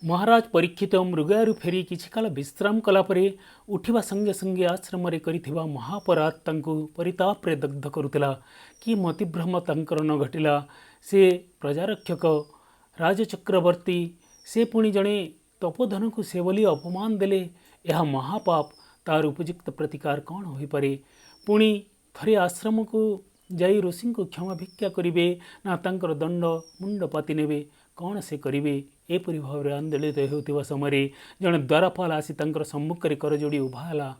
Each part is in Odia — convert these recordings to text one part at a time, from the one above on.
महाराज परीक्षित मृगयारू फेरी किछि काल विश्राम कलापरे उठिबा संगे संगे आश्रम करिथिबा महापराध तांको परिताप रे दग्ध करुतिला कि मतिभ्रम तांकर न घटिला। से प्रजारक्षक राजचक्रवर्ती से पुणी जड़े तपोधन को से बोली अपमान देले। यह महापाप तार उपयुक्त प्रतिकार कौन हो पारे। पुणी थरे आश्रम को जाई ऋषि को क्षमा भिक्षा करिवे ना तांकर दंड मुंड पाति नेबे कौन से करिवे। एपरि भाव आंदोलित होता समय जड़े द्वारपाल आसी तांकर सम्मुखरे करजोड़ी उभा है।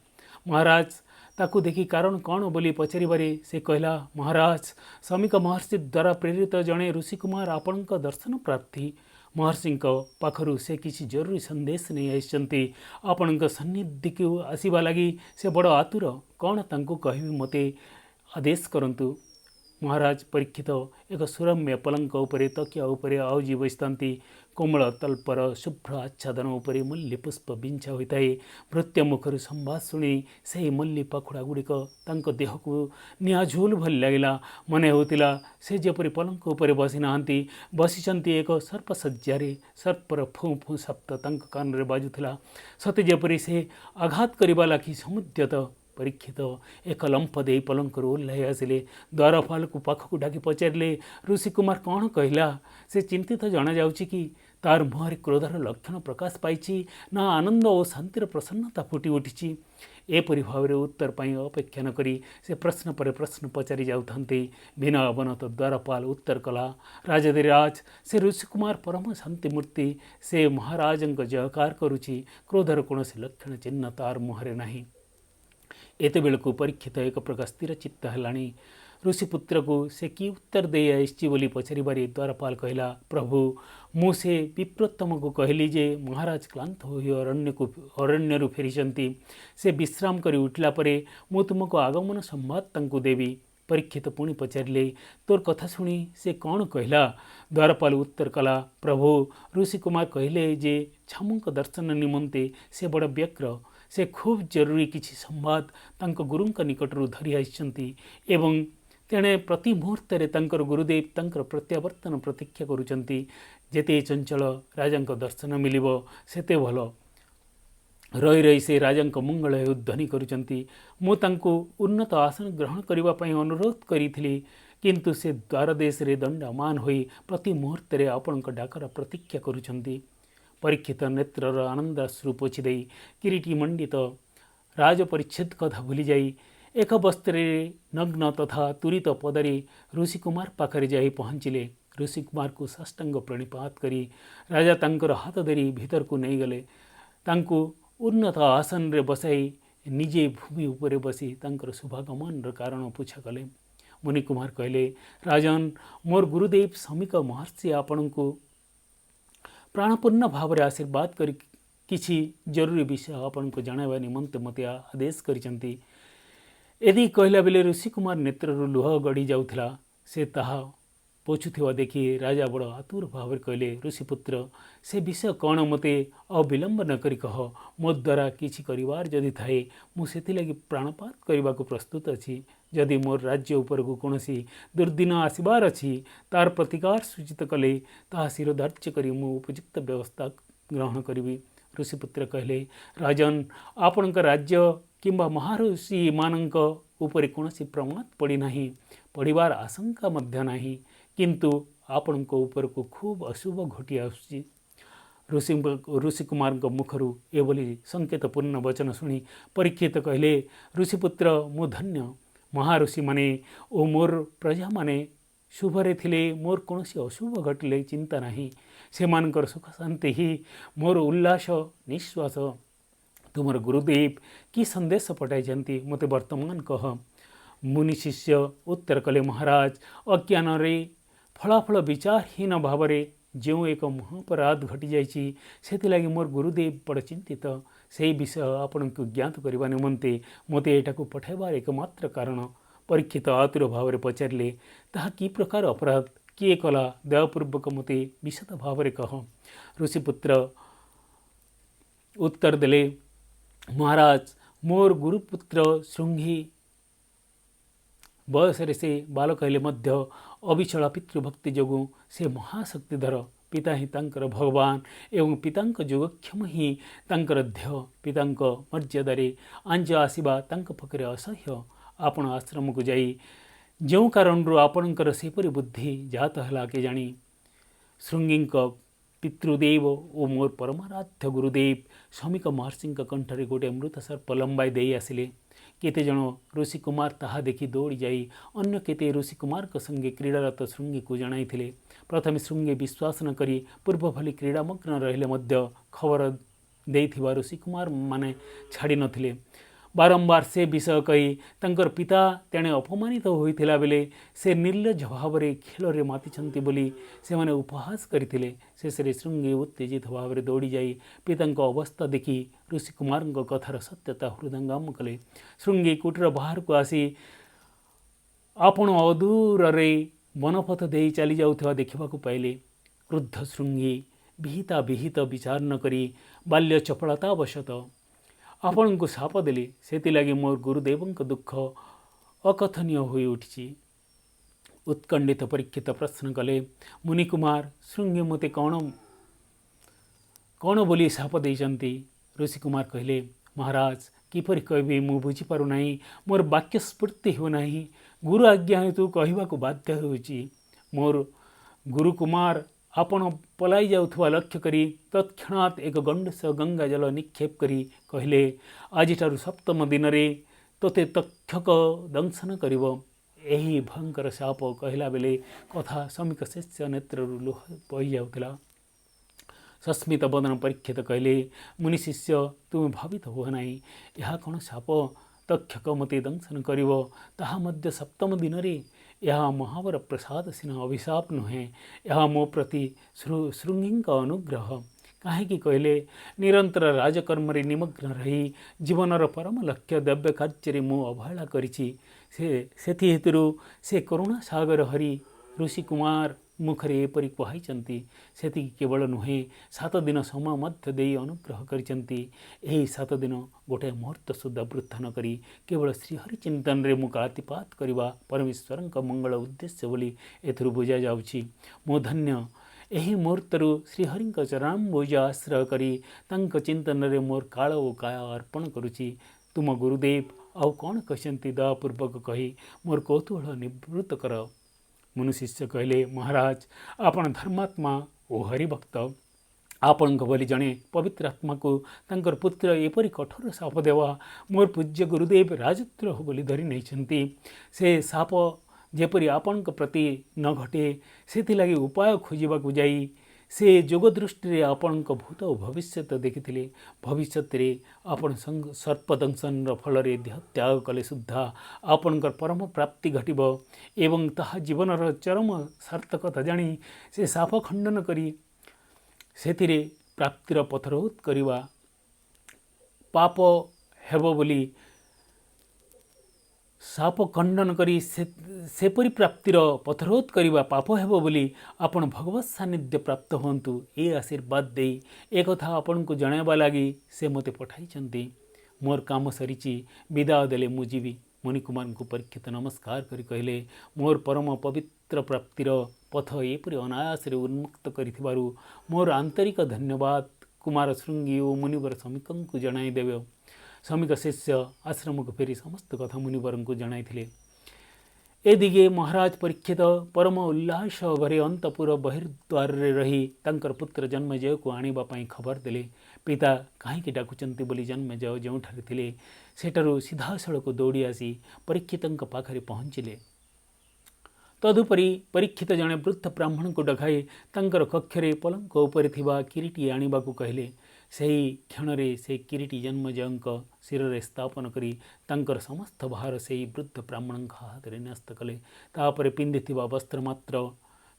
महाराज ताकू देखी कारण कौन बोली पचारे से कहला, महाराज समीक महर्षि द्वारा प्रेरित जड़े ऋषिकुमार आपण दर्शन प्रार्थी। महर्षि पाखरु से किसी जरूरी संदेश नहीं आइसंती। आपण सन्निधि को आसवा लगी से बड़ आतुर। कौन तांको कहबी मते आदेश करंतु। महाराज परीक्षित एक सुरम्य पलंक उपरे तकिया उपरे आउजी बसतांती। कोमल तल्पर शुभ्र आच्छादन उपरे मल्ली पुष्प बिंछा होता है। भृत्य मुखर संवाद शुणी से मल्ली पाखुड़ा गुड़िक तांक देह को निआझुल भल लगिला। मन होतिला से जेपरि पलंक उपरे बसी नाहांती बसिचंती एक सर्पसज्जारे। सर्पर फू फू शब्द तांक कान रे बाजुथिला। सते जेपरि से आघात करिबा लाखी समुद्यत। परीक्षित एक लंफ दे पलंक ओह्लाई आसिले। द्वारपाल को पाखक डाकी पचारे, ऋषिकुमार कौन कहला। से चिंतित जना जाउची कि तार मुहरे क्रोधर लक्षण प्रकाश पाई ना आनंद और शांतिर प्रसन्नता फुटी उठी। एपरि भाव उत्तर पाई अपेक्षा न करी से प्रश्न पर प्रश्न पचारि जाउथांते। बिना अवनत द्वारपाल उत्तर कला, राजधिराज से ऋषिकुमार परम शांति मूर्ति। से महाराज जयकार करुची। क्रोधर कौन से लक्षण चिन्ह तार मुहरे नहीं। एत बेलू परीक्षित एक प्रकार स्थिर चित्त है। ऋषिपुत्र को से कि उत्तर दे आईची बोली पचारे द्वारपाल कहला, प्रभु मुझे विप्रोत्तम को कहली जे महाराज क्लांत हो अरण्य फेरी से विश्राम कर उठला परे मु तुमको आगमन संवाद तांको देवी। परीक्षित पुणी पचारे, तोर कथा शुणी से कौन कहला। द्वारपाल उत्तर कला, प्रभु ऋषिकुमार कहले जे छामुक दर्शन निमंते से बड़ व्यग्र। से खूब जरूरी किसी संवाद तांको गुरुंक निकटरू धरी आइछंती एवं तेणे प्रति मुहूर्त तांकर गुरुदेव तांकर प्रत्यावर्तन प्रतीक्षा करुचंती। जेते चंचल राजांक दर्शन मिलिबो सेते भल। रही रही से राजांक मंगल हेउ ध्वनि करुचंती। मु तांको उन्नत आसन ग्रहण करिबा पई अनुरोध करिथिली, किंतु से द्वारदेश रे दंडमान होई प्रति मुहूर्त आपणक डाकर प्रतीक्षा करुचंती। परीक्षित नेत्रर आनंदाश्रु पोछि देई किरीटी मंडित राज परिच्छेद कथा भूली जाई एक वस्त्रे नग्न तथा तुरित पदरे ऋषिकुमार पाखरे जाई पहुँचिले। ऋषिकुमार को साष्टांग प्रणिपात करी राजा तांकर हाथ धरी भीतर को नहीं गले। तांको उन्नत आसन रे बसाई निजे भूमि उपरे बसी तांकर शुभागमन कारण पूछा कले। मुनि कुमार कहले, राजन मोर गुरुदेव समीक महर्षि आपण को प्राणपूर्ण भाव रे आशीर्वाद कर किछि जरूरी विषय आपण को जणावा निमंते मते आदेश करिसंती। यदि कहला बेले ऋषिकुमार नेत्ररू लुह गड़ी जाउथिला। से ताहा पोछुथिबा देखि राजा बड़ आतुर भाव कहले, ऋषिपुत्र से विषय कौन मते अविलंब न करी कह। मो द्वारा किछि करिवार जदि थाए मु सेति लागि प्राणपात करने को प्रस्तुत अछि। जदि मोर राज्य उपर को कौनसी दुर्दिन आसबार अछि तार प्रतिकार सूचित कले ताहा शिरोधार्य करी मु उपयुक्त व्यवस्था ग्रहण करी। ऋषिपुत्र कहले, राजन आपणक राज्य किंबा महाऋषि मानक उपरे कौनसी प्रमाद पड़ी नहीं, पड़िबार आशंका मध्य नहीं, किंतु आपणक उपर को खूब अशुभ घटी आसुची। ऋषिकुमार मुखरू एभली संकेतपूर्ण वचन शुणी परीक्षित कहले, ऋषिपुत्र मु धन्य। महाऋषि माने ओ मोर प्रजा माने शुभरे थिले मोर कौन अशुभ घटिले चिंता नहीं। से मानकर सुख शांति ही मोर उल्लास निश्वास। तुमर गुरुदेव कि संदेश पठाई मते वर्तमान कह। मुनि शिष्य उत्तर कले, महाराज अज्ञान रे फलाफल विचारहीन भाव जो एक महापराध घटी जाइछि सेथिलागि मोर गुरुदेव बड़ चिंतित। से विषय आपण को ज्ञात करने निमंते मते एटा को पठाइबार एकमात्र कारण। परीक्षित आतुर भाव पचारे, ताहा कि प्रकार अपराध किए कला दयापूर्वक मते विशद भाव कह। ऋषिपुत्र उत्तर देले, महाराज मोर गुरुपुत्र श्रृंगी बयस से बालक हेले मध्य अविचल पितृभक्ति जोगु से महाशक्तिधर पिता ही तांकर भगवान एवं पितांक जोगक्षम ही तांकर ध्येय पितांक मर्यादारे आंज आसवा तांक पाखरे असह्य आपण आश्रम को जाई जो कारणरू आपणकर सेपरी बुद्धि जात है केजाणी ଶୃଙ୍ଗୀଙ୍କ ପିତୃଦେବ ଓ ମୋର ପରମାରାଧ୍ୟ ଗୁରୁଦେବ ଶମିକ ମହର୍ଷିଙ୍କ କଣ୍ଠରେ ଗୋଟିଏ ଅମୃତ ସର୍ପ ଲମ୍ବାଇ ଦେଇ ଆସିଲେ। କେତେ ଜଣ ଋଷିକୁମାର ତାହା ଦେଖି ଦୌଡ଼ି ଯାଇ ଅନ୍ୟ କେତେ ଋଷିକୁମାରଙ୍କ ସଙ୍ଗେ କ୍ରୀଡ଼ାରତ ଶୃଙ୍ଗୀକୁ ଜଣାଇଥିଲେ। ପ୍ରଥମେ ଶୃଙ୍ଗୀ ବିଶ୍ୱାସ ନ କରି ପୂର୍ବ ଭଳି କ୍ରୀଡ଼ାମଗ୍ନ ରହିଲେ ମଧ୍ୟ ଖବର ଦେଇଥିବା ଋଷିକୁମାର ମାନେ ଛାଡ଼ି ନଥିଲେ। ବାରମ୍ବାର ସେ ବିଷୟ କହି ତାଙ୍କର ପିତା ତେଣେ ଅପମାନିତ ହୋଇଥିଲା ବେଳେ ସେ ନିର୍ଲଜ୍ଜ ଭାବରେ ଖେଳରେ ମାତିଛନ୍ତି ବୋଲି ସେମାନେ ଉପହାସ କରିଥିଲେ। ଶେଷରେ ଶୃଙ୍ଗୀ ଉତ୍ତେଜିତ ଭାବରେ ଦୌଡ଼ି ଯାଇ ପିତାଙ୍କ ଅବସ୍ଥା ଦେଖି ଋଷିକୁମାରଙ୍କ କଥାର ସତ୍ୟତା ହୃଦୟଙ୍ଗମ କଲେ। ଶୃଙ୍ଗୀ କୁଟୀର ବାହାରକୁ ଆସି ଆପଣ ଅଦୂରରେ ବନପଥ ଦେଇ ଚାଲି ଯାଉଥିବା ଦେଖିବାକୁ ପାଇଲେ। କ୍ରୁଦ୍ଧ ଶୃଙ୍ଗୀ ବିହିତ ବିଚାର ନ କରି ବାଲ୍ୟ ଚପଳତାବଶତଃ ଆପଣଙ୍କୁ ଶାପ ଦେଲି, ସେଥିଲାଗି ମୋର ଗୁରୁଦେବଙ୍କ ଦୁଃଖ ଅକଥନୀୟ ହୋଇ ଉଠିଛି। ଉତ୍କଣ୍ଠିତ ପରୀକ୍ଷିତ ପ୍ରଶ୍ନ କଲେ, ମୁନିକୁମାର ଶୃଙ୍ଗୀ ମୋତେ କ'ଣ ବୋଲି ଶାପ ଦେଇଛନ୍ତି? ଋଷିକୁମାର କହିଲେ, ମହାରାଜ କିପରି କହିବି ମୁଁ ବୁଝିପାରୁନାହିଁ, ମୋର ବାକ୍ୟ ସ୍ଫୂର୍ତ୍ତି ହେଉନାହିଁ। ଗୁରୁ ଆଜ୍ଞା ହେତୁ କହିବାକୁ ବାଧ୍ୟ ହେଉଛି। ମୋର ଗୁରୁକୁମାର ଆପଣ ପଲାଇ ଯାଉଥିବା ଲକ୍ଷ୍ୟ କରି ତତ୍କ୍ଷଣାତ୍ ଏକ ଗଣ୍ଡୁଷ ଗଙ୍ଗା ଜଳ ନିକ୍ଷେପ କରି କହିଲେ, ଆଜିଠାରୁ ସପ୍ତମ ଦିନରେ ତୋତେ ତକ୍ଷକ ଦଂଶନ କରିବ। ଏହି ଭୟଙ୍କର ଶାପ କହିଲା ବେଳେ କଥା ଶମିକ ଶିଷ୍ୟ ନେତ୍ରରୁ ଲୁହ ବହିଯାଉଥିଲା। ସସ୍ମିତ ବଦନ ପରୀକ୍ଷିତ କହିଲେ, ମୁନି ଶିଷ୍ୟ ତୁମେ ଭାବିତ ହୁଅ ନାହିଁ, ଏହା କ'ଣ ଶାପ? ତକ୍ଷକ ମୋତେ ଦଂଶନ କରିବ, ତାହା ମଧ୍ୟ ସପ୍ତମ ଦିନରେ? ଏହା ମହାବର ପ୍ରସାଦ ସିନା ଅଭିଶାପ ନୁହେଁ, ଏହା ମୋ ପ୍ରତି ଶୃଙ୍ଗୀଙ୍କ ଅନୁଗ୍ରହ। କାହିଁକି କହିଲେ, ନିରନ୍ତର ରାଜକର୍ମରେ ନିମଗ୍ନ ରହି ଜୀବନର ପରମ ଲକ୍ଷ୍ୟ ଦ୍ରବ୍ୟ କାର୍ଯ୍ୟରେ ମୁଁ ଅବହେଳା କରିଛି। ସେଥିହେତୁରୁ ସେ କରୁଣା ସାଗର ହରି ଋଷିକୁମାର ମୁଖରେ ଏପରି କୁହାଇଛନ୍ତି। ସେତିକି କେବଳ ନୁହେଁ, 7 ଦିନ ସମୟ ମଧ୍ୟ ଦେଇ ଅନୁଗ୍ରହ କରିଛନ୍ତି। ଏହି 7 ଦିନ ଗୋଟାଏ ମୁହୂର୍ତ୍ତ ସୁଦ୍ଧା ବୃଥା ନ କରି କେବଳ ଶ୍ରୀହରି ଚିନ୍ତନରେ ମୁଁ କାଳାତିପାତ କରିବା ପରମେଶ୍ୱରଙ୍କ ମଙ୍ଗଳ ଉଦ୍ଦେଶ୍ୟ ବୋଲି ଏଥିରୁ ବୁଝାଯାଉଛି। ମୁଁ ଧନ୍ୟ। ଏହି ମୁହୂର୍ତ୍ତରୁ ଶ୍ରୀହରିଙ୍କ ଚରଣାମ୍ବୁଜ ଆଶ୍ରୟ କରି ତାଙ୍କ ଚିନ୍ତନରେ ମୋର କାଳ ଓ କାୟ ଅର୍ପଣ କରୁଛି। ତୁମ ଗୁରୁଦେବ ଆଉ କ'ଣ କହିଛନ୍ତି ଦୟାପୂର୍ବକ କହି ମୋର କୌତୂହଳ ନିବୃତ୍ତ କର। ମନୁଶିଷ୍ୟ କହିଲେ, ମହାରାଜ ଆପଣ ଧର୍ମାତ୍ମା ଓ ହରିଭକ୍ତ। ଆପଣଙ୍କ ଭଳି ଜଣେ ପବିତ୍ର ଆତ୍ମାକୁ ତାଙ୍କର ପୁତ୍ର ଏପରି କଠୋର ଶାପ ଦେବା ମୋର ପୂଜ୍ୟ ଗୁରୁଦେବ ରାଜଦ୍ରୋହ ବୋଲି ଧରି ନେଇଛନ୍ତି। ସେ ଶାପ ଯେପରି ଆପଣଙ୍କ ପ୍ରତି ନ ଘଟେ ସେଥିଲାଗି ଉପାୟ ଖୋଜିବାକୁ ଯାଇ ସେ ଯୋଗ ଦୃଷ୍ଟିରେ ଆପଣଙ୍କ ଭୂତ ଓ ଭବିଷ୍ୟତ ଦେଖିଥିଲେ। ଭବିଷ୍ୟତରେ ଆପଣ ସର୍ପଦଂଶନର ଫଳରେ ଦେହ ତ୍ୟାଗ କଲେ ସୁଦ୍ଧା ଆପଣଙ୍କର ପରମ ପ୍ରାପ୍ତି ଘଟିବ ଏବଂ ତାହା ଜୀବନର ଚରମ ସାର୍ଥକତା ଜାଣି ସେ ଶାପ ଖଣ୍ଡନ କରି ସେଥିରେ ପ୍ରାପ୍ତିର ପଥରୋଧ କରିବା ପାପ ହେବ ବୋଲି ଶାପ ଖଣ୍ଡନ କରି ସେପରି ପ୍ରାପ୍ତିର ପଥରୋଧ କରିବା ପାପ ହେବ ବୋଲି ଆପଣ ଭଗବତ ସାନ୍ନିଧ୍ୟ ପ୍ରାପ୍ତ ହୁଅନ୍ତୁ, ଏ ଆଶୀର୍ବାଦ ଦେଇ ଏକଥା ଆପଣଙ୍କୁ ଜଣାଇବା ଲାଗି ସେ ମୋତେ ପଠାଇଛନ୍ତି। ମୋର କାମ ସରିଛି, ବିଦାୟ ଦେଲେ ମୁଁ ଯିବି। ମୁନିକୁମାରଙ୍କୁ ପରୀକ୍ଷିତ ନମସ୍କାର କରି କହିଲେ, ମୋର ପରମ ପବିତ୍ର ପ୍ରାପ୍ତିର ପଥ ଏପରି ଅନାୟାସରେ ଉନ୍ମୁକ୍ତ କରିଥିବାରୁ ମୋର ଆନ୍ତରିକ ଧନ୍ୟବାଦ କୁମାର ଶୃଙ୍ଗୀ ଓ ମୁନିବର ଶମିକଙ୍କୁ ଜଣାଇଦେବ। ଶମିକ ଶିଷ୍ୟ ଆଶ୍ରମକୁ ଫେରି ସମସ୍ତ କଥା ମୁନିବରଙ୍କୁ ଜଣାଇଥିଲେ। ଏଦିଗେ ମହାରାଜ ପରୀକ୍ଷିତ ପରମ ଉଲ୍ଲାସ ଘରେ ଅନ୍ତପୁର ବହିର୍ଦ୍ୱାରରେ ରହି ତାଙ୍କର ପୁତ୍ର ଜନ୍ମେଜୟକୁ ଆଣିବା ପାଇଁ ଖବର ଦେଲେ। ପିତା କାହିଁକି ଡାକୁଛନ୍ତି ବୋଲି ଜନ୍ମେଜୟ ଯେଉଁଠାରେ ଥିଲେ ସେଠାରୁ ସିଧାସଳଖ ଦୌଡ଼ି ଆସି ପରୀକ୍ଷିତଙ୍କ ପାଖରେ ପହଞ୍ଚିଲେ। ତଦୁପରି ପରୀକ୍ଷିତ ଜଣେ ବୃଦ୍ଧ ବ୍ରାହ୍ମଣଙ୍କୁ ଡକାଇ ତାଙ୍କର କକ୍ଷରେ ପଲଙ୍କ ଉପରେ ଥିବା କିରୀଟି ଆଣିବାକୁ କହିଲେ। ସେହି କ୍ଷଣରେ ସେ କିରୀଟି ଜନ୍ମେଜୟଙ୍କ ଶିରରେ ସ୍ଥାପନ କରି ତାଙ୍କର ସମସ୍ତ ଭାର ସେହି ବୃଦ୍ଧ ବ୍ରାହ୍ମଣଙ୍କ ହାତରେ ନ୍ୟସ୍ତ କଲେ। ତାପରେ ପିନ୍ଧିଥିବା ବସ୍ତ୍ର ମାତ୍ର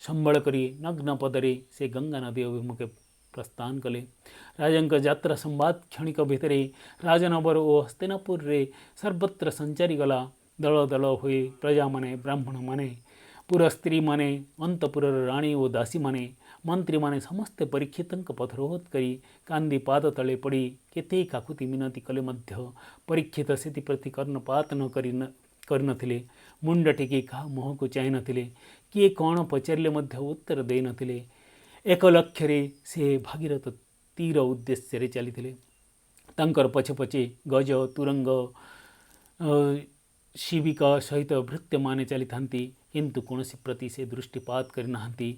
ସମ୍ବଳ କରି ନଗ୍ନ ପଦରେ ସେ ଗଙ୍ଗା ନଦୀ ଅଭିମୁଖେ ପ୍ରସ୍ଥାନ କଲେ। ରାଜାଙ୍କ ଯାତ୍ରା ସମ୍ବାଦ କ୍ଷଣିକ ଭିତରେ ରାଜନଗର ଓ ହସ୍ତିନାପୁରରେ ସର୍ବତ୍ର ସଞ୍ଚାରିଗଲା। ଦଳ ଦଳ ହୋଇ ପ୍ରଜାମାନେ, ବ୍ରାହ୍ମଣମାନେ, ପୁର ସ୍ତ୍ରୀମାନେ, ଅନ୍ତପୁରର ରାଣୀ ଓ ଦାସୀମାନେ, ମନ୍ତ୍ରୀମାନେ ସମସ୍ତେ ପରୀକ୍ଷିତଙ୍କ ପଥରୋଧ କରି କାନ୍ଦି ପାଦ ତଳେ ପଡ଼ି କେତେ କାକୁତି ମିନତି କଲେ ମଧ୍ୟ ପରୀକ୍ଷିତ ସେଥିପ୍ରତି କର୍ଣ୍ଣପାତ କରିନଥିଲେ। ମୁଣ୍ଡ ଟେକି କାହା ମୁହଁକୁ ଚାହିଁ ନଥିଲେ। କିଏ କ'ଣ ପଚାରିଲେ ମଧ୍ୟ ଉତ୍ତର ଦେଇନଥିଲେ। ଏକ ଲକ୍ଷ୍ୟରେ ସେ ଭାଗୀରଥ ତୀର ଉଦ୍ଦେଶ୍ୟରେ ଚାଲିଥିଲେ। ତାଙ୍କର ପଛେ ପଛେ ଗଜ ତୁରଙ୍ଗ ଶିବିକା ସହିତ ଭୃତ୍ୟମାନେ ଚାଲିଥାନ୍ତି, କିନ୍ତୁ କୌଣସି ପ୍ରତି ସେ ଦୃଷ୍ଟିପାତ କରିନାହାନ୍ତି।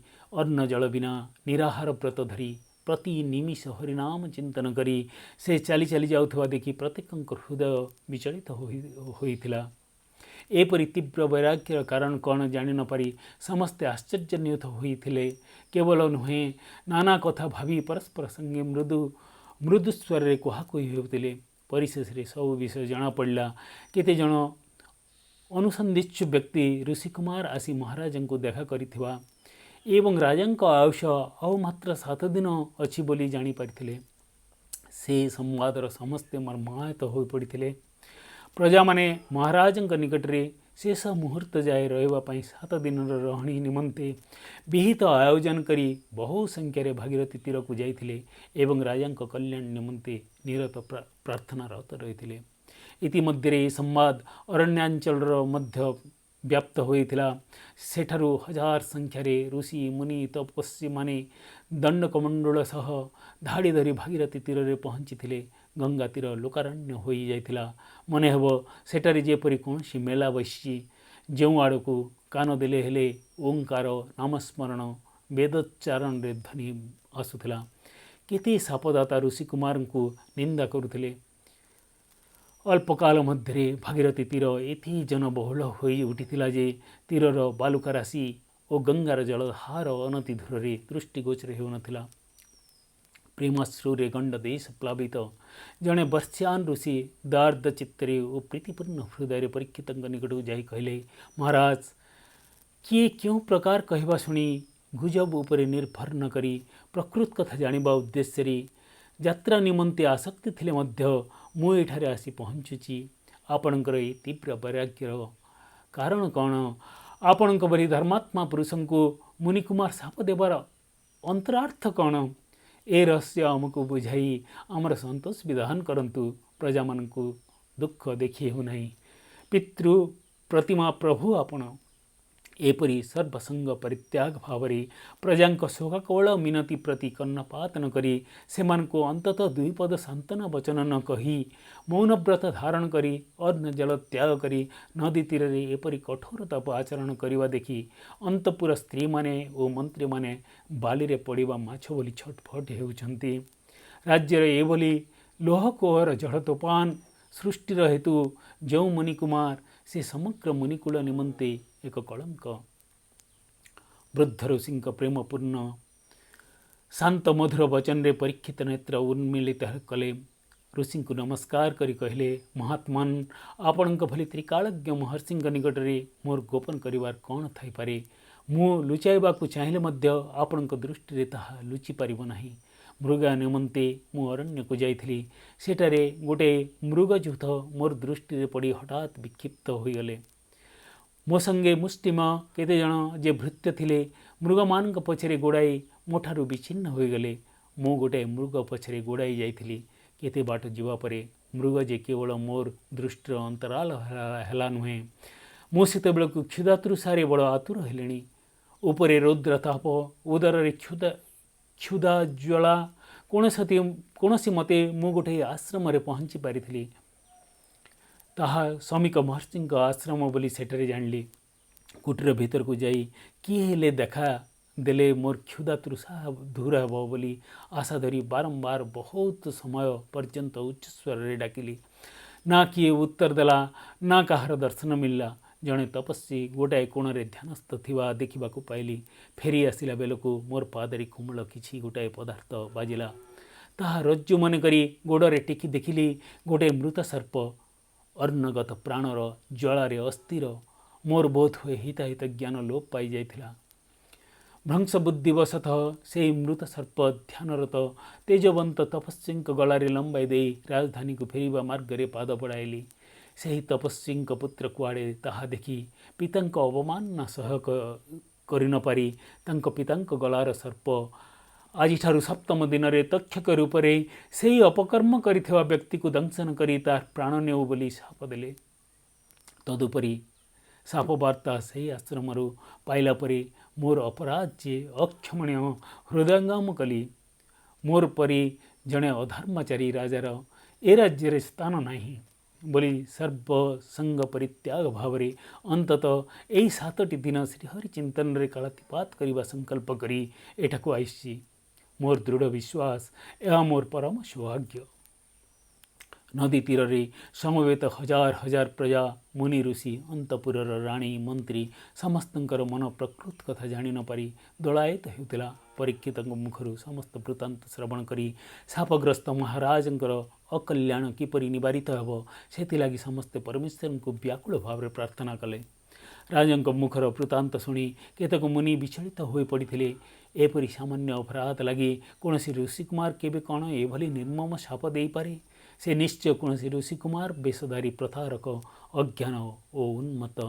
ଅନ୍ନ ଜଳ ବିନା ନିରାହାର ବ୍ରତ ଧରି ପ୍ରତି ନିମିଷ ହରିନାମ ଚିନ୍ତନ କରି ସେ ଚାଲି ଚାଲି ଯାଉଥିବା ଦେଖି ପ୍ରତ୍ୟେକଙ୍କ ହୃଦୟ ବିଚଳିତ ହୋଇଥିଲା। ଏପରି ତୀବ୍ର ବୈରାଗ୍ୟର କାରଣ କ'ଣ ଜାଣି ନ ପାରି ସମସ୍ତେ ଆଶ୍ଚର୍ଯ୍ୟାନ୍ୱିତ ହୋଇଥିଲେ। କେବଳ ନୁହେଁ, ନାନା କଥା ଭାବି ପରସ୍ପର ସଙ୍ଗେ ମୃଦୁ ସ୍ୱରରେ କୁହାକୁହି ହେଉଥିଲେ। ପରିଶେଷରେ ସବୁ ବିଷୟ ଜଣାପଡ଼ିଲା। କେତେଜଣ ଅନୁସନ୍ଧିତ୍ସୁ ବ୍ୟକ୍ତି ଋଷିକୁମାର ଆସି ମହାରାଜାଙ୍କୁ ଦେଖା କରିଥିବା ଏବଂ ରାଜାଙ୍କ ଆୟୁଷ ଆଉ ମାତ୍ର 7 ଦିନ ଅଛି ବୋଲି ଜାଣିପାରିଥିଲେ। ସେ ସମ୍ବାଦର ସମସ୍ତେ ମର୍ମାହତ ହୋଇପଡ଼ିଥିଲେ। ପ୍ରଜାମାନେ ମହାରାଜାଙ୍କ ନିକଟରେ ଶେଷ ମୁହୂର୍ତ୍ତ ଯାଏ ରହିବା ପାଇଁ 7 ଦିନର ରହଣି ନିମନ୍ତେ ବିହିତ ଆୟୋଜନ କରି ବହୁ ସଂଖ୍ୟାରେ ଭାଗୀରଥୀ ତୀରକୁ ଯାଇଥିଲେ ଏବଂ ରାଜାଙ୍କ କଲ୍ୟାଣ ନିମନ୍ତେ ନିରତ ପ୍ରାର୍ଥନାରତ ରହିଥିଲେ। ଇତିମଧ୍ୟରେ ଏହି ସମ୍ବାଦ ଅରଣ୍ୟାଞ୍ଚଳର ମଧ୍ୟ ବ୍ୟାପ୍ତ ହୋଇଥିଲା। ସେଠାରୁ ହଜାର ସଂଖ୍ୟାରେ ଋଷି ମୁନି ତପସ୍ୱୀମାନେ ଦଣ୍ଡକମଣ୍ଡଳ ସହ ଧାଡ଼ି ଧରି ଭାଗୀରଥୀ ତୀରରେ ପହଞ୍ଚିଥିଲେ। ଗଙ୍ଗା ତୀର ଲୋକାରଣ୍ୟ ହୋଇଯାଇଥିଲା। ମନେ ହେବ ସେଠାରେ ଯେପରି କୌଣସି ମେଳା ବସିଛି। ଯେଉଁ ଆଡ଼କୁ କାନ ଦେଲେ ହେଲେ ଓଙ୍କାର ନାମସ୍ମରଣ ବେଦୋଚ୍ଚାରଣରେ ଧ୍ୱନି ଆସୁଥିଲା। କେତେ ସାପଦାତା ଋଷିକୁମାରଙ୍କୁ ନିନ୍ଦା କରୁଥିଲେ। ଅଳ୍ପକାଳ ମଧ୍ୟରେ ଭାଗୀରଥୀ ତୀର ଏତେ ଜନବହୁଳ ହୋଇ ଉଠିଥିଲା ଯେ ତୀରର ବାଲୁକା ରାଶି ଓ ଗଙ୍ଗାର ଜଳଧାର ଅନତି ଦୂରରେ ଦୃଷ୍ଟିଗୋଚର ହେଉନଥିଲା। ପ୍ରେମାଶ୍ରୁରେ ଗଣ୍ଡ ଦେଶ ପ୍ଲାବିତ ଜଣେ ବର୍ଷିୟାନ ଋଷି ଦାର୍ଦ ଚିତ୍ତରେ ଓ ପ୍ରୀତିପୂର୍ଣ୍ଣ ହୃଦୟରେ ପରୀକ୍ଷିତଙ୍କ ନିକଟକୁ ଯାଇ କହିଲେ, ମହାରାଜ, କିଏ କେଉଁ ପ୍ରକାର କହିବା ଶୁଣି ଗୁଜବ ଉପରେ ନିର୍ଭର ନ କରି ପ୍ରକୃତ କଥା ଜାଣିବା ଉଦ୍ଦେଶ୍ୟରେ ଯାତ୍ରା ନିମନ୍ତେ ଆସକ୍ତି ଥିଲେ ମଧ୍ୟ ମୁଁ ଏଠାରେ ଆସି ପହଞ୍ଚୁଛି। ଆପଣଙ୍କର ଏହି ତୀବ୍ର ବୈରାଗ୍ୟର କାରଣ କ'ଣ? ଆପଣଙ୍କ ଭଳି ଧର୍ମାତ୍ମା ପୁରୁଷଙ୍କୁ ମୁନିକୁମାର ଶାପ ଦେବାର ଅନ୍ତରାର୍ଥ କ'ଣ? ଏ ରହସ୍ୟ ଆମକୁ ବୁଝାଇ ଆମର ସନ୍ତୋଷ ବିଧାନ କରନ୍ତୁ। ପ୍ରଜାମାନଙ୍କୁ ଦୁଃଖ ଦେଖି ହେଉନାହିଁ। ପିତୃ ପ୍ରତିମା ପ୍ରଭୁ ଆପଣ। ଏପରି ସର୍ବସଙ୍ଗ ପରିତ୍ୟାଗ ଭାବରେ ପ୍ରଜାଙ୍କ ଶୋକାକୋଳ ମିନତି ପ୍ରତି କର୍ଣ୍ଣପାତ ନ କରି ସେମାନଙ୍କୁ ଅନ୍ତତଃ 2 ପଦ ସାନ୍ତ୍ୱନା ବଚନ ନ କହି ମୌନବ୍ରତ ଧାରଣ କରି ଅନ୍ନ ଜଳ ତ୍ୟାଗ କରି ନଦୀ ତୀରରେ ଏପରି କଠୋର ତପ ଆଚରଣ କରିବା ଦେଖି ଅନ୍ତଃପୁର ସ୍ତ୍ରୀମାନେ ଓ ମନ୍ତ୍ରୀମାନେ ବାଲିରେ ପଡ଼ିବା ମାଛ ବୋଲି ଛଟଫଟ ହେଉଛନ୍ତି। ରାଜ୍ୟରେ ଏଭଳି ଲୋହକୋହର ଜଳ ତୋଫାନ ସୃଷ୍ଟିର ହେତୁ ଯେଉଁ ମୁନିକୁମାର, ସେ ସମଗ୍ର ମୁନିକୁଳ ନିମନ୍ତେ ଏକ କଳଙ୍କ। ବୃଦ୍ଧ ଋଷିଙ୍କ ପ୍ରେମପୂର୍ଣ୍ଣ ଶାନ୍ତ ମଧୁର ବଚନରେ ପରୀକ୍ଷିତ ନେତ୍ର ଉନ୍ମିଳିତ କଲେ। ଋଷିଙ୍କୁ ନମସ୍କାର କରି କହିଲେ, ମହାତ୍ମାନ, ଆପଣଙ୍କ ଭଳି ତ୍ରିକାଳଜ୍ଞ ମହର୍ଷିଙ୍କ ନିକଟରେ ମୋର ଗୋପନ କରିବାର କ'ଣ ଥାଇପାରେ? ମୁଁ ଲୁଚାଇବାକୁ ଚାହିଁଲେ ମଧ୍ୟ ଆପଣଙ୍କ ଦୃଷ୍ଟିରେ ତାହା ଲୁଚିପାରିବ ନାହିଁ। ମୃଗା ନିମନ୍ତେ ମୁଁ ଅରଣ୍ୟକୁ ଯାଇଥିଲି। ସେଠାରେ ଗୋଟିଏ ମୃଗଜୂଥ ମୋର ଦୃଷ୍ଟିରେ ପଡ଼ି ହଠାତ୍ ବିକ୍ଷିପ୍ତ ହୋଇଗଲେ। ମୋ ସଙ୍ଗେ ମୁଷ୍ଟିମ କେତେଜଣ ଯେ ଭୃତ୍ୟ ଥିଲେ ମୃଗମାନଙ୍କ ପଛରେ ଗୋଡ଼ାଇ ମୋଠାରୁ ବିଚ୍ଛିନ୍ନ ହୋଇଗଲେ। ମୁଁ ଗୋଟାଏ ମୃଗ ପଛରେ ଗୋଡ଼ାଇ ଯାଇଥିଲି। କେତେ ବାଟ ଯିବା ପରେ ମୃଗ ଯେ କେବଳ ମୋର ଦୃଷ୍ଟିର ଅନ୍ତରାଳ ହେଲା ନୁହେଁ, ମୁଁ ସେତେବେଳକୁ କ୍ଷୁଧାତୃଷାରେ ବଡ଼ ଆତୁର ହେଲିଣି। ଉପରେ ରୌଦ୍ର ତାପ, ଉଦରରେ କ୍ଷୁଧା ଜ୍ୱାଳା। କୌଣସି ମତେ ମୁଁ ଗୋଟିଏ ଆଶ୍ରମରେ ପହଞ୍ଚି ପାରିଥିଲି। ତାହା ଶମୀକ ମହର୍ଷିଙ୍କ ଆଶ୍ରମ ବୋଲି ସେଠାରେ ଜାଣିଲି। କୁଟୀର ଭିତରକୁ ଯାଇ କିଏ ହେଲେ ଦେଖା ଦେଲେ ମୋର କ୍ଷୁଧା ତୃଷା ଦୂର ହେବ ବୋଲି ଆଶା ଧରି ବାରମ୍ବାର ବହୁତ ସମୟ ପର୍ଯ୍ୟନ୍ତ ଉଚ୍ଚସ୍ୱରରେ ଡାକିଲି। ନା କିଏ ଉତ୍ତର ଦେଲା, ନା କାହାର ଦର୍ଶନ ମିଳିଲା। ଜଣେ ତପସ୍ୱୀ ଗୋଟାଏ କୋଣରେ ଧ୍ୟାନସ୍ଥ ଥିବା ଦେଖିବାକୁ ପାଇଲି। ଫେରି ଆସିଲା ବେଳକୁ ମୋର ପାଦରେ କୋମଳ କିଛି ଗୋଟାଏ ପଦାର୍ଥ ବାଜିଲା। ତାହା ରଜ୍ଜୁ ମନେକରି ଗୋଡ଼ରେ ଟେକି ଦେଖିଲି ଗୋଟାଏ ମୃତ ସର୍ପ। ଅନ୍ନଗତ ପ୍ରାଣର ଜ୍ୱାଳାରେ ଅସ୍ଥିର। ମୋର ବୋଧହୁଏ ହିତାହିତ ଜ୍ଞାନ ଲୋପ ପାଇଯାଇଥିଲା। ଭ୍ରଂଶ ବୁଦ୍ଧିବଶତଃ ସେହି ମୃତ ସର୍ପ ଧ୍ୟାନରତ ତେଜବନ୍ତ ତପସ୍ୱୀଙ୍କ ଗଳାରେ ଲମ୍ବାଇ ଦେଇ ରାଜଧାନୀକୁ ଫେରିବା ମାର୍ଗରେ ପାଦ ବଢ଼ାଇଲି। ସେହି ତପସ୍ୱୀଙ୍କ ପୁତ୍ର କୁଆଡ଼େ ତାହା ଦେଖି ପିତାଙ୍କ ଅବମାନନା ସହ୍ୟ କରିନପାରି ତାଙ୍କ ପିତାଙ୍କ ଗଳାର ସର୍ପ ଆଜିଠାରୁ 7ମ ଦିନରେ ତକ୍ଷକ ରୂପରେ ସେହି ଅପକର୍ମ କରିଥିବା ବ୍ୟକ୍ତିକୁ ଦଂଶନ କରି ତାର ପ୍ରାଣ ନେଉ ବୋଲି ଶାପ ଦେଲେ। ତଦୁପରି ଶାପବାର୍ତ୍ତା ସେହି ଆଶ୍ରମରୁ ପାଇଲା ପରେ मोर अपराध जे अक्षमणीय हृदयंगम कली मोर परी जड़े अधर्मचारी राजार ए राज्य स्थान नहीं बोली सर्वसंग परित्याग भाव अंतत यही 7टी दिन श्रीहरि चिंतन रे कालातिपात करने संकल्प करी एठाकु आईसी मोर दृढ़ विश्वास यह मोर परम सौभाग्य। नदी तीर रे समवेत हजार हजार प्रजा मुनि ऋषि अंतपुर राणी मंत्री समस्तंकर मन प्रकृत कथा जानी न पारी दलायित होउतिला। परीक्षित मुखर समस्त वृत्तांत श्रवण करी शापग्रस्त महाराजंकर अकल्याण किपरि निवारित हेब सेथिलागि समस्ते परमेश्वर को व्याकुल भाव प्रार्थना कले। राजंक मुखर वृत्तांत शुणी केतक मुनि विचलित हो पड़ते एपरी सामान्य अपराध लगी कौन ऋषिकुमार केबे कौन एभली निर्मम शाप दे पारे से निश्चय कौन ऋषिकुमार बेशधारी प्रथारक अज्ञान ओ उन्मत्त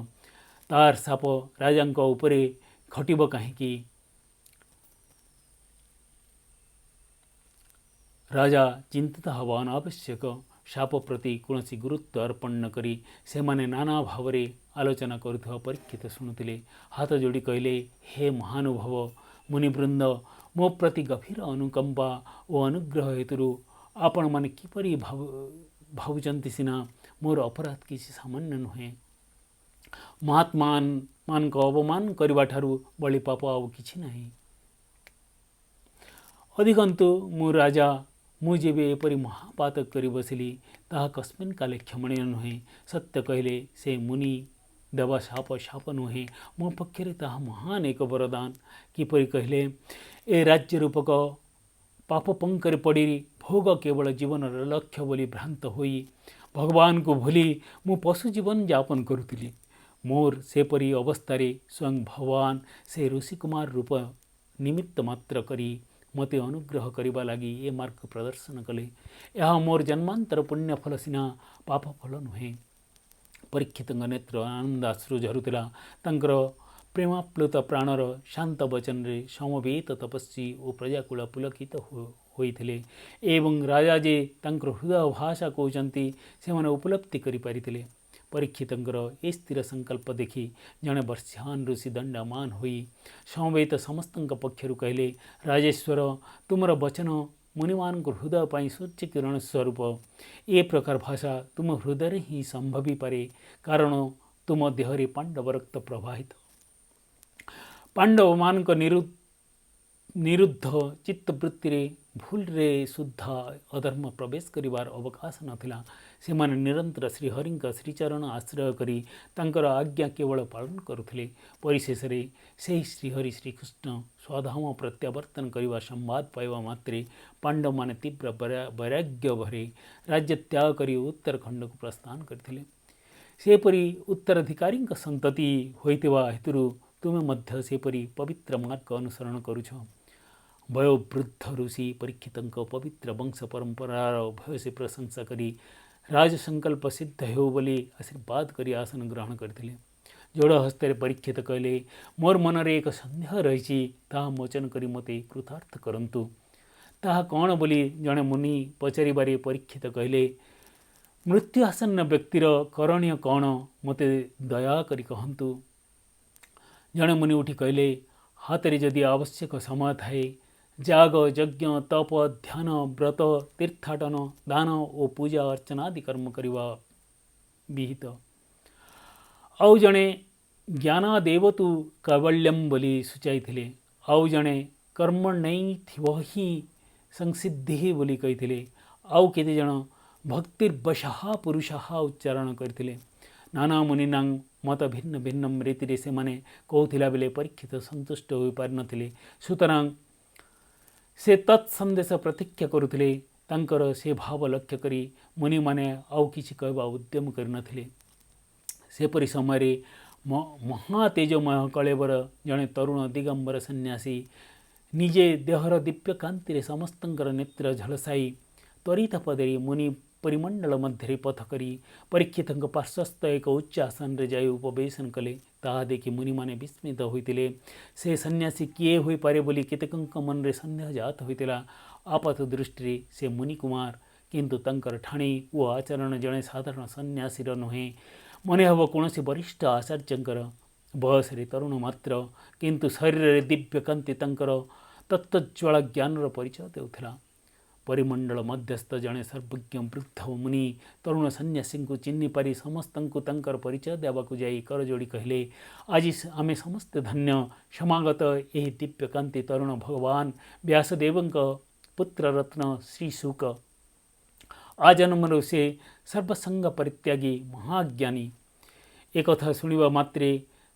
तार साप राजांक उपरे खटिब कहीं राजा चिंतित हवा अनावश्यक शाप प्रति कौन गुरुत्व अर्पण न करी से माने नाना भाव आलोचना करुवा परीक्षित शुणुले हाथ जोड़ी कहले हे महानुभव मुनिवृंद मो प्रति गभीर अनुकंपा और अनुग्रह हेतु आपण माने किपरि भावुचंती सिना मोर अपराध किसी सामान्य नुहे महात्मा मान को अवमान करबा ठारू बड़ी पाप आउ किछि नाही। अधिकंतु मु राजा मु जेबे एपरी महापातक करी बसिली ताहा कस्मिन काले क्षमणीय नुहे सत्य कहले से मुनि देवा शाप नुहे मो पक्षरे ताहा महान एक वरदान किपरि कहले ए राज्य रूपक पाप पंकर पड़ी भोग केवल जीवन लक्ष्य बोली भ्रांत होई भगवान को भूली मु पशु जीवन यापन करुली मोर सेपरी अवस्थारे स्वयं भगवान से ऋषिकुमार रूप निमित्त मात्र करी मते अनुग्रह करने लगी ये मार्ग प्रदर्शन कले यह मोर जन्मांतर पुण्य फल सिना पाप फल नुहे। परीक्षित नेत्र आनंदाश्रु झरुला प्रेमाप्लुत प्राणर शांत वचन रे समवेत तपस्वी और प्रजाकूल पुलकित होइथिले एवं राजा जे तांकर हृदय भाषा कहते से माने उपलब्धि करि पारिथिले। परीक्षितंकर ए स्थिर संकल्प देखि जड़े वर्षान ऋषि दंडमान होई समवेत समस्तंक पक्षरु कहले राजेश्वर तुमर वचन मुनिमान हृदय पाई सूर्य किरण स्वरूप ए प्रकार भाषा तुम हृदय ही संभवी पारे कारण तुम देहरे पांडव रक्त प्रवाहित पांडव मान निरुद्ध चित्तवृत्ति रे भूल रे शुद्ध अधर्म प्रवेश करिवार अवकाश नथिला से माने निरंतर श्रीहरि श्रीचरण आश्रय करी तांकर आज्ञा केवल पालन करुथिले। परिशेष रे से श्रीहरि श्रीकृष्ण स्वधाम प्रत्यावर्तन करिवा संवाद पाइबा मात्रे पांडव माने तीव्र वैराग्य भरे राज्य त्याग करी उत्तरखंड को प्रस्थान करथिले। सेपरी उत्तराधिकारी संतति होइतिबा हेतुरु तुमे मध्य सेपरी पवित्र मार्ग अनुसरण करुछ। वयोवृद्ध ऋषि परीक्षित पवित्र वंश परंपरार भय से प्रशंसा करी राज संकल्प सिद्ध हो बोली आशीर्वाद करी आसन ग्रहण करते। जोड़ हस्ते परीक्षित कहले मोर मनरे एक सन्देह रही ताहा मोचन करी मते कृतार्थ करंतु। ताहा कौन बोली जड़े मुनि पचारिबारे परीक्षित कहले मृत्यु आसन्न व्यक्तिर करणीय कौन मते दया करी कहंतु। जड़े मुनि उठी कहले हाथरे जदि आवश्यक समय थाए जाग यज्ञ तप ध्यान व्रत तीर्थाटन दान और पूजा अर्चनादि कर्म करवा विहित। आउ जड़े ज्ञानादेवतु कैवल्यम बोली सूचाई आउ जड़े कर्म नहीं थिव ही संसिद्धि बोली कही आउ केते जन भक्तिर्वशः पुरुषः उच्चारण करथिले। नाना मुनिना मत भिन्न भिन्न रीति से माने कहूथिला बेले परीक्षित संतुष्ट हो पारि नथिले। सुतरां से तत्संदेश प्रतीक्षा करुथिले तांकर से भाव लक्ष्य करी मुनि माने आउ किछि कहबा उद्यम करनथिले। सेपरि समय महातेजमय कलेवर जड़े तरुण दिगंबर सन्यासी निजे देहर दिव्य कांति समस्तंकर नेत्र झलसाई त्वरित पदे मुनि परिमंडल मध्य पथ करी परीक्षित पार्श्वस्थ एक उच्च आसन रे जाई उपवेशन कले। ताहा देखि मुनि माने विस्मित होइतिले। से सन्यासी किए होई पारे बोली केतकंक मन रे संदेह जात होइतिला। आपात दृष्टि से मुनि कुमार किंतु तंकर ठाणी ओ आचरण जड़े साधारण सन्यासी नुहे मने हब कौन वरिष्ठ आचार्यंकर ବୟସରେ ତରୁଣ ମାତ୍ର, କିନ୍ତୁ ଶରୀରରେ ଦିବ୍ୟ କାନ୍ତି ତାଙ୍କର ତତ୍ତ୍ୱଜ୍ୱାଳା ଜ୍ଞାନର ପରିଚୟ ଦେଉଥିଲା। ପରିମଣ୍ଡଳ ମଧ୍ୟସ୍ଥ ଜଣେ ସର୍ବଜ୍ଞ ବୃଦ୍ଧ ମୁନି ତରୁଣ ସନ୍ନ୍ୟାସୀଙ୍କୁ ଚିହ୍ନି ପାରି ସମସ୍ତଙ୍କୁ ତାଙ୍କର ପରିଚୟ ଦେବାକୁ ଯାଇ କରଯୋଡ଼ି କହିଲେ, ଆଜି ଆମେ ସମସ୍ତେ ଧନ୍ୟ। ସମାଗତ ଏହି ଦିବ୍ୟକାନ୍ତି ତରୁଣ ଭଗବାନ ବ୍ୟାସଦେବଙ୍କ ପୁତ୍ରରତ୍ନ ଶ୍ରୀ ଶୁକ। ଆଜନ୍ମରୁ ସେ ସର୍ବସଙ୍ଗ ପରିତ୍ୟାଗୀ ମହାଜ୍ଞାନୀ। ଏକଥା ଶୁଣିବା ମାତ୍ରେ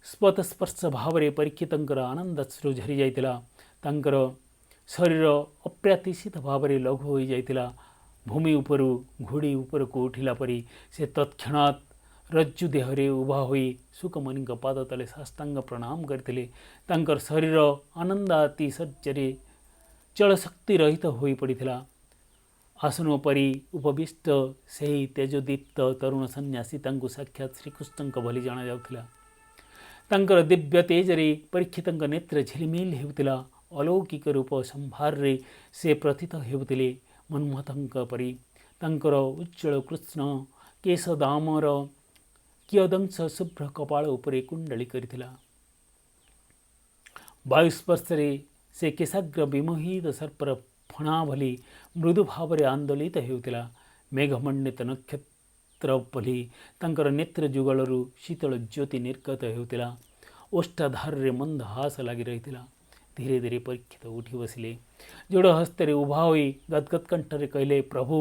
ସ୍ପତସ୍ପର୍ଶ ଭାବରେ ପରୀକ୍ଷିତଙ୍କର ଆନନ୍ଦାଶ୍ରୁ ଝରି ଯାଇଥିଲା। ତାଙ୍କର ଶରୀର ଅପ୍ରତ୍ୟାଶିତ ଭାବରେ ଲଘୁ ହୋଇଯାଇଥିଲା। ଭୂମି ଉପରୁ ଘୋଡ଼ି ଉପରକୁ ଉଠିଲା ପରି ସେ ତତ୍କ୍ଷଣାତ୍ ରଜ୍ଜୁ ଦେହରେ ଉଭା ହୋଇ ଶୁକମୁନିଙ୍କ ପାଦ ତଳେ ସାଷ୍ଟାଙ୍ଗ ପ୍ରଣାମ କରିଥିଲେ। ତାଙ୍କର ଶରୀର ଆନନ୍ଦାତିଶଯ୍ୟରେ ଚଳଶକ୍ତି ରହିତ ହୋଇପଡ଼ିଥିଲା। ଆସନ ପରି ଉପବିଷ୍ଟ ସେହି ତେଜୋଦୀପ୍ତ ତରୁଣ ସନ୍ନ୍ୟାସୀ ତାଙ୍କୁ ସାକ୍ଷାତ ଶ୍ରୀକୃଷ୍ଣଙ୍କ ଭଳି ଜଣାଯାଉଥିଲା। ତାଙ୍କର ଦିବ୍ୟ ତେଜରେ ପରୀକ୍ଷିତଙ୍କ ନେତ୍ର ଝିଲିମିଲି ହେଉଥିଲା। ଅଲୌକିକ ରୂପ ସମ୍ଭାରରେ ସେ ପ୍ରତୀତ ହେଉଥିଲେ ମନ୍ମଥଙ୍କ ପରି। ତାଙ୍କର ଉଜ୍ଜ୍ୱଳ କୃଷ୍ଣ କେଶ ଦାମର କିୟଦଂଶ ଶୁଭ୍ର କପାଳ ଉପରେ କୁଣ୍ଡଳୀ କରିଥିଲା। ବାୟୁସ୍ପର୍ଶରେ ସେ କେଶାଗ୍ର ବିମୋହିତ ସର୍ପର ଫଣା ଭଳି ମୃଦୁ ଭାବରେ ଆନ୍ଦୋଳିତ ହେଉଥିଲା। ମେଘମଣ୍ଡିତ ନକ୍ଷତ୍ର ଭଳି ତାଙ୍କର ନେତ୍ର ଯୁଗଳରୁ ଶୀତଳ ଜ୍ୟୋତି ନିର୍ଗତ ହେଉଥିଲା। ଓଷ୍ଠାଧାରରେ ମନ୍ଦ ହାସ ଲାଗି ରହିଥିଲା। ଧୀରେ ଧୀରେ ପରୀକ୍ଷିତ ଉଠି ବସିଲେ। ଯୋଡ଼ ହସ୍ତରେ ଉଭା ହୋଇ ଗଦ୍ଗଦ୍ କଣ୍ଠରେ କହିଲେ, ପ୍ରଭୁ,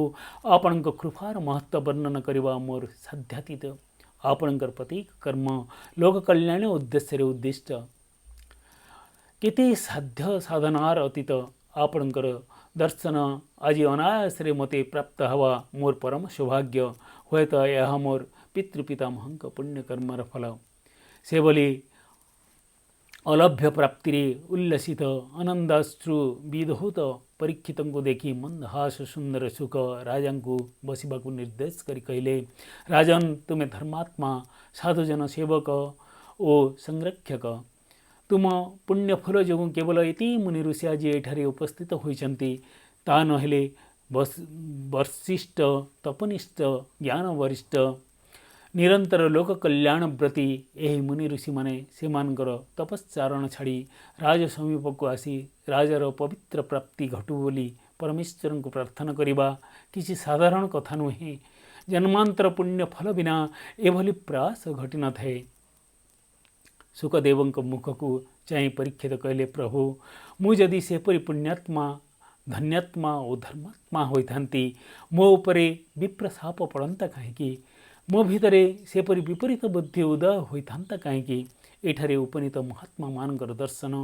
ଆପଣଙ୍କ କୃପାର ମହତ୍ତ୍ୱ ବର୍ଣ୍ଣନା କରିବା ମୋର ସାଧ୍ୟାତୀତ। ଆପଣଙ୍କର ପ୍ରତ୍ୟେକ କର୍ମ ଲୋକ କଲ୍ୟାଣ ଉଦ୍ଦେଶ୍ୟରେ ଉଦ୍ଦିଷ୍ଟ। କେତେ ସାଧ୍ୟ ସାଧନାର ଅତୀତ। ଆପଣଙ୍କର ଦର୍ଶନ ଆଜି ଅନାୟାସରେ ମୋତେ ପ୍ରାପ୍ତ ହେବା ମୋର ପରମ ସୌଭାଗ୍ୟ। ହୁଏତ ଏହା ମୋର ପିତୃପିତାମହଙ୍କ ପୁଣ୍ୟକର୍ମର ଫଳ। ସେଭଳି ଅଲଭ୍ୟ ପ୍ରାପ୍ତିରେ ଉଲ୍ଲସିତ ଆନନ୍ଦାଶ୍ରୁ ବିଧୌତ ପରୀକ୍ଷିତଙ୍କୁ ଦେଖି ମନ୍ଦହାସ ସୁନ୍ଦର ଶୁକ ରାଜାଙ୍କୁ ବସିବାକୁ ନିର୍ଦ୍ଦେଶ କରି କହିଲେ, ରାଜନ୍, ତୁମେ ଧର୍ମାତ୍ମା, ସାଧୁଜନ ସେବକ ଓ ସଂରକ୍ଷକ। ତୁମ ପୁଣ୍ୟଫଳ ଯୋଗୁଁ କେବଳ ଏତେ ମୁନି ଋଷି ଆଜି ଏଠାରେ ଉପସ୍ଥିତ ହୋଇଛନ୍ତି। ତା ନହେଲେ ବର୍ଷିଷ୍ଠ ତପନିଷ୍ଠ ଜ୍ଞାନ ବରିଷ୍ଠ ନିରନ୍ତର ଲୋକ କଲ୍ୟାଣ ବ୍ରତୀ ଏହି ମୁନି ଋଷିମାନେ ସେମାନଙ୍କର ତପଶ୍ଚାରଣ ଛାଡ଼ି ରାଜ ସମୀପକୁ ଆସି ରାଜାର ପବିତ୍ର ପ୍ରାପ୍ତି ଘଟୁ ବୋଲି ପରମେଶ୍ୱରଙ୍କୁ ପ୍ରାର୍ଥନା କରିବା କିଛି ସାଧାରଣ କଥା ନୁହେଁ। ଜନ୍ମାନ୍ତର ପୁଣ୍ୟ ଫଳ ବିନା ଏଭଳି ପ୍ରୟାସ ଘଟିନଥାଏ। ଶୁକଦେବଙ୍କ ମୁଖକୁ ଚାହିଁ ପରୀକ୍ଷିତ କହିଲେ, ପ୍ରଭୁ, ମୁଁ ଯଦି ସେପରି ପୁଣ୍ୟାତ୍ମା, ଧନ୍ୟାତ୍ମା ଓ ଧର୍ମାତ୍ମା ହୋଇଥାନ୍ତି, ମୋ ଉପରେ ବିପ୍ରଶାପ ପଡ଼ନ୍ତା କାହିଁକି? ମୋ ଭିତରେ ସେପରି ବିପରୀତ ବୁଦ୍ଧି ଉଦୟ ହୋଇଥାନ୍ତା କାହିଁକି? ଏଠାରେ ଉପନୀତ ମହାତ୍ମାମାନଙ୍କର ଦର୍ଶନ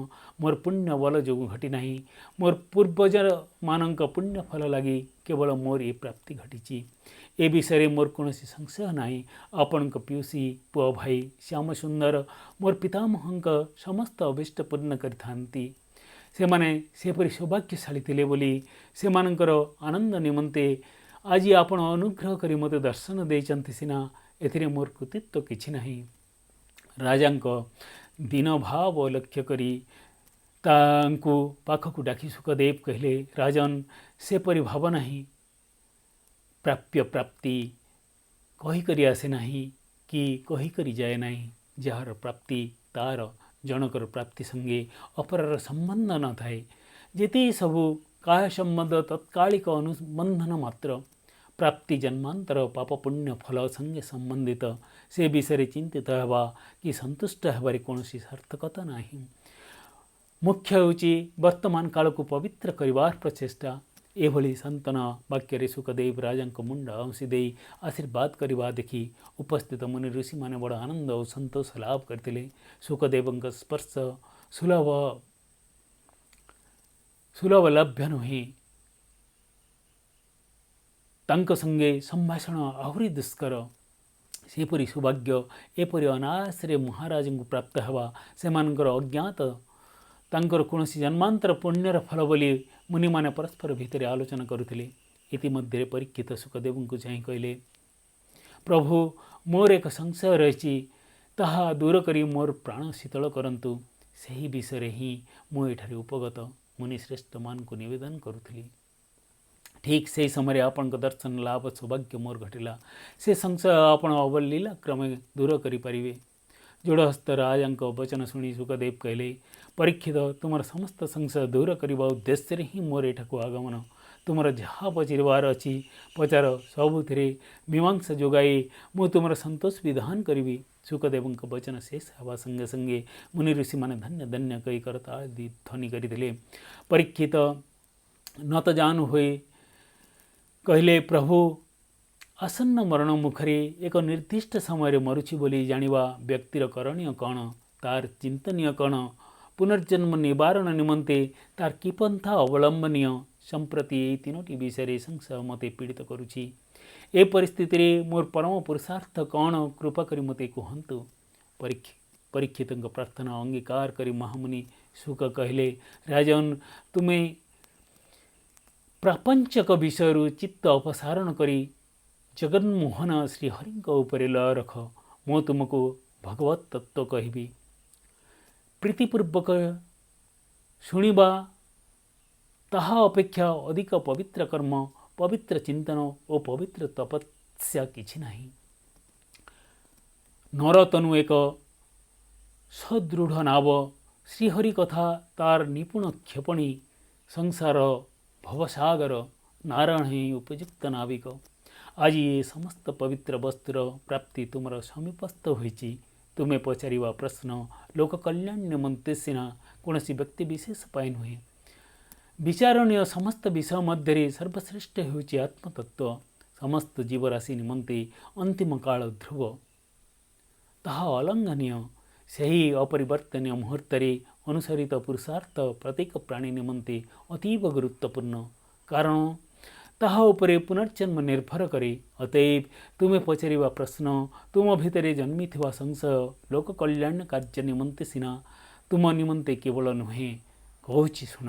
ମୋର ପୁଣ୍ୟ ବଳ ଯୋଗୁଁ ଘଟିନାହିଁ। ମୋର ପୂର୍ବଜମାନଙ୍କ ପୁଣ୍ୟ ଫଳ ଲାଗି କେବଳ ମୋର ଏ ପ୍ରାପ୍ତି ଘଟିଛି। ଏ ବିଷୟରେ ମୋର କୌଣସି ସଂଶୟ ନାହିଁ। ଆପଣଙ୍କ ପିଉସୀ ପୁଅ ଭାଇ ଶ୍ୟାମସୁନ୍ଦର ମୋର ପିତାମହଙ୍କ ସମସ୍ତ ଅଭୀଷ୍ଟ ପୂର୍ଣ୍ଣ କରିଥାନ୍ତି। ସେମାନେ ସେପରି ସୌଭାଗ୍ୟଶାଳୀ ଥିଲେ ବୋଲି ସେମାନଙ୍କର ଆନନ୍ଦ ନିମନ୍ତେ ଆଜି ଆପଣ ଅନୁଗ୍ରହ କରି ମୋତେ ଦର୍ଶନ ଦେଇଛନ୍ତି ସିନା, ଏଥିରେ ମୋର କୃତିତ୍ୱ କିଛି ନାହିଁ। ରାଜାଙ୍କ ଦୀନଭାବ ଲକ୍ଷ୍ୟ କରି ତାଙ୍କୁ ପାଖକୁ ଡାକି ଶୁକଦେବ କହିଲେ, ରାଜନ୍, ସେପରି ଭାବ ନାହିଁ। ପ୍ରାପ୍ୟ ପ୍ରାପ୍ତି କହିକରି ଆସେ ନାହିଁ କି କହିକରି ଯାଏ ନାହିଁ। ଯାହାର ପ୍ରାପ୍ତି ତାର ଜଣକର ପ୍ରାପ୍ତି ସଙ୍ଗେ ଅପରର ସମ୍ବନ୍ଧ ନଥାଏ। ଯେତେ ସବୁ କାୟ ସମ୍ବନ୍ଧ ତତ୍କାଳିକ ଅନୁବନ୍ଧନ ମାତ୍ର। ପ୍ରାପ୍ତି ଜନ୍ମାନ୍ତର ପାପ ପୁଣ୍ୟ ଫଳ ସଙ୍ଗେ ସମ୍ବନ୍ଧିତ। ସେ ବିଷୟରେ ଚିନ୍ତିତ ହେବା କି ସନ୍ତୁଷ୍ଟ ହେବାରେ କୌଣସି ସାର୍ଥକତା ନାହିଁ। ମୁଖ୍ୟ ହେଉଛି ବର୍ତ୍ତମାନ କାଳକୁ ପବିତ୍ର କରିବାର ପ୍ରଚେଷ୍ଟା। ଏଭଳି ସାନ୍ତ୍ୱନା ବାକ୍ୟରେ ଶୁକଦେବ ରାଜାଙ୍କ ମୁଣ୍ଡ ଆଉଁସି ଦେଇ ଆଶୀର୍ବାଦ କରିବା ଦେଖି ଉପସ୍ଥିତ ମୁନି ଋଷିମାନେ ବଡ଼ ଆନନ୍ଦ ଓ ସନ୍ତୋଷ ଲାଭ କରିଥିଲେ। ଶୁକଦେବଙ୍କ ସ୍ପର୍ଶ ସୁଲଭ ଲଭ୍ୟ ନୁହେଁ। ତାଙ୍କ ସଙ୍ଗେ ସମ୍ଭାଷଣ ଆହୁରି ଦୁଷ୍କର। ସେପରି ସୌଭାଗ୍ୟ ଏପରି ଅନାୟାସରେ ମହାରାଜଙ୍କୁ ପ୍ରାପ୍ତ ହେବା ସେମାନଙ୍କର ଅଜ୍ଞାତ। ତାଙ୍କର କୌଣସି ଜନ୍ମାନ୍ତର ପୁଣ୍ୟର ଫଳ ବୋଲି ମୁନିମାନେ ପରସ୍ପର ଭିତରେ ଆଲୋଚନା କରୁଥିଲେ। ଇତିମଧ୍ୟରେ ପରୀକ୍ଷିତ ଶୁକଦେବଙ୍କୁ ଚାହିଁ କହିଲେ, ପ୍ରଭୁ, ମୋର ଏକ ସଂଶୟ ରହିଛି। ତାହା ଦୂର କରି ମୋର ପ୍ରାଣ ଶୀତଳ କରନ୍ତୁ। ସେହି ବିଷୟରେ ହିଁ ମୁଁ ଏଠାରେ ଉପଗତ ମୁନିଶ୍ରେଷ୍ଠମାନଙ୍କୁ ନିବେଦନ କରୁଥିଲି। ଠିକ୍ ସେହି ସମୟରେ ଆପଣଙ୍କ ଦର୍ଶନ ଲାଭ ସୌଭାଗ୍ୟ ମୋର ଘଟିଲା। ସେ ସଂଶୟ ଆପଣ ଅବଲୀଳା କ୍ରମେ ଦୂର କରିପାରିବେ। जोड़हस्त राजा वचन शुणी सुखदेव कहले, परीक्षित तुम समस्त संशय दूर करने उद्देश्य ही मोर एठाक आगमन। तुमर जहाँ पचार अच्छी पचार सबुथिरे मीमांसा जोगाई मु तुमर संतोष विधान करी। सुखदेव वचन शेष हवा संगे संगे मुनि ऋषि मैंने धन्य धन्य कही करता ध्वनि करते। परीक्षित न तो जानु हुए कहले, प्रभु आसन्न मरण मुखरे एक निर्दिष्ट समय मरुछि बोली जानिबा व्यक्तिर करणीय कण, तार चिंतनीय कण, पुनर्जन्म निवारण निमंते तार कि पंथा अवलंबनीय, संप्रति यही तीनोटी विषय संशय मते पीड़ित करुछि। ए परिस्थिति रे मोर परम पुरुषार्थ कौन, कृपा करी मते कहंतु। परीक्षित प्रार्थना अंगीकार करी महामुनि सुख कहले, राजन तुम्हें प्रापंचक विषय चित्त अपसारण करी जगन्मोहन श्रीहरि उपरे लय रख। मो तुमको भगवत तत्व कहबी। प्रीतिपूर्वक शुणिबा ताहा अपेक्षा अधिक पवित्र कर्म, पवित्र चिंतन और पवित्र तपस्या किछि नाही। नरतनु एक सदृढ़ नाव, श्रीहरि कथा तार निपुण क्षेपणी, संसार भवसागर नारायण ही उपयुक्त नाविक। आज ये समस्त पवित्र वस्तुर प्राप्ति तुमर समीपस्थ होइछि। तुम्हें पचारिबा प्रश्न लोक कल्याण निमंते सिना कौन व्यक्ति विशेष पाए नुहे। विचारणीय समस्त विषय मध्य सर्वश्रेष्ठ होउछि आत्मतत्व। समस्त जीवराशि निमंते अंतिम काल ध्रुव, ताहा अलंघनीय। सही अपरिवर्तनीय मुहूर्त अनुसरित पुरुषार्थ प्रत्येक प्राणी निमंते अतीव गुरुत्वपूर्ण, कारण ताहा उपरे पुनर्जन्म निर्भर करे। अतएव तुम्हें पचारिबा प्रश्न तुम भितरे जन्मी थिबा संशय लोक कल्याण कार्य निमंते सिना तुम निमंते केवल नुहे। कहूछि शुण।